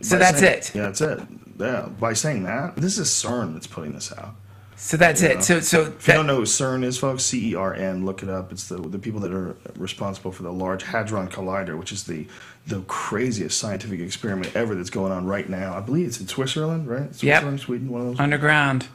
So that's it. Yeah, that's it. Yeah, by saying that, this is CERN that's putting this out. So that's it. So if you don't know who CERN is, folks, CERN, look it up. It's the people that are responsible for the Large Hadron Collider, which is the craziest scientific experiment ever that's going on right now. I believe it's in Switzerland, right? Switzerland, Sweden, one of those. Underground.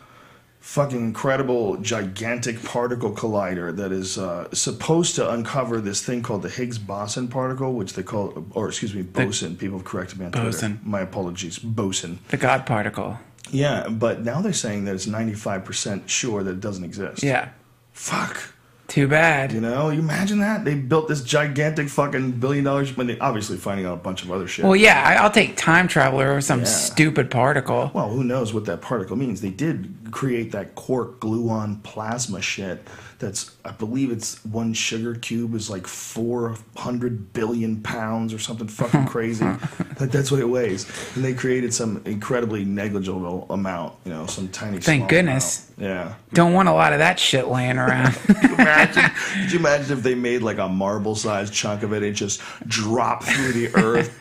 Fucking incredible, gigantic particle collider that is supposed to uncover this thing called the Higgs boson particle, which they call, or excuse me, boson. People have corrected me on Twitter. Boson. My apologies, boson. The God particle. Yeah, but now they're saying that it's 95% sure that it doesn't exist. Yeah. Fuck. Too bad. You know, you imagine that? They built this gigantic fucking $1 billion, but they obviously finding out a bunch of other shit. Well, yeah, I'll take time travel or some stupid particle. Well, who knows what that particle means? They did create that quark gluon plasma shit that's, I believe it's one sugar cube is like 400 billion pounds or something fucking crazy. That's what it weighs. And they created some incredibly negligible amount, you know, some tiny Thank goodness. Amount. Yeah. Don't want a lot of that shit laying around. Could you imagine if they made like a marble-sized chunk of it and just dropped through the earth?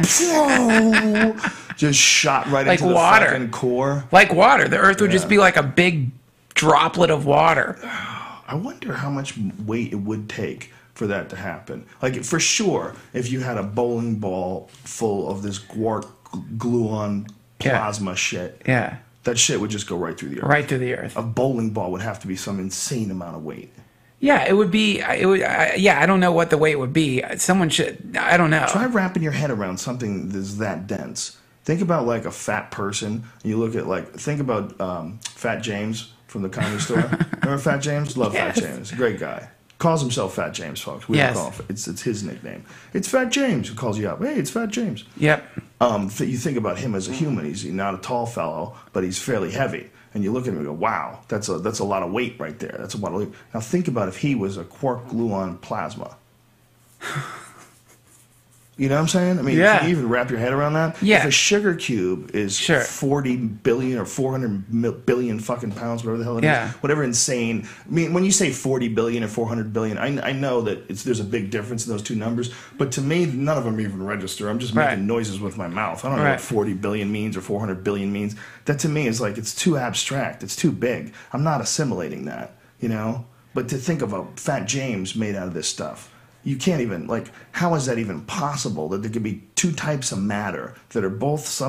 Just shot right like into water. The fucking core. Like water. The earth would just be like a big droplet of water. I wonder how much weight it would take for that to happen. Like, for sure, if you had a bowling ball full of this quark gluon plasma shit, that shit would just go right through the earth. Right through the earth. A bowling ball would have to be some insane amount of weight. Yeah, it would be. I don't know what the weight would be. Someone should. I don't know. Try wrapping your head around something that's that dense. Think about like a fat person. And you look at think about Fat James from the Comedy Store. Remember Fat James? Love Fat James. Great guy. Calls himself Fat James, folks. We don't call him. It's his nickname. It's Fat James who calls you up. Hey, it's Fat James. Yep. You think about him as a human. He's not a tall fellow, but he's fairly heavy. And you look at him and go, wow, that's a lot of weight right there. That's a lot of weight. Now think about if he was a quark gluon plasma. You know what I'm saying? I mean, can you even wrap your head around that? Yeah. If a sugar cube is 40 billion or 400 billion fucking pounds, whatever the hell it is, whatever insane. I mean, when you say 40 billion or 400 billion, I know that there's a big difference in those two numbers, but to me, none of them even register. I'm just making noises with my mouth. I don't know what 40 billion means or 400 billion means. That to me is like, it's too abstract. It's too big. I'm not assimilating that, you know? But to think of a Fat James made out of this stuff, you can't even, how is that even possible that there could be two types of matter that are both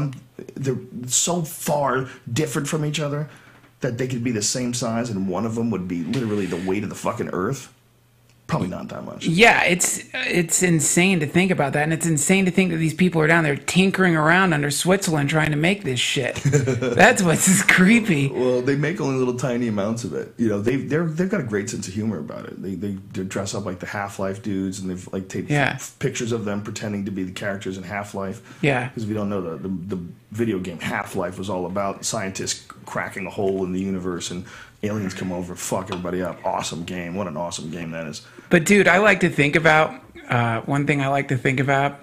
they're so far different from each other that they could be the same size and one of them would be literally the weight of the fucking earth? Probably not that much. Yeah, it's insane to think about that, and it's insane to think that these people are down there tinkering around under Switzerland trying to make this shit. That's what's creepy. Well, they make only little tiny amounts of it. You know, they've got a great sense of humor about it. They dress up like the Half-Life dudes, and they've taped pictures of them pretending to be the characters in Half-Life. Yeah. Because if you don't know, the video game Half-Life was all about scientists cracking a hole in the universe and aliens come over and fuck everybody up. Awesome game. What an awesome game that is. But dude, I like to think about one thing I like to think about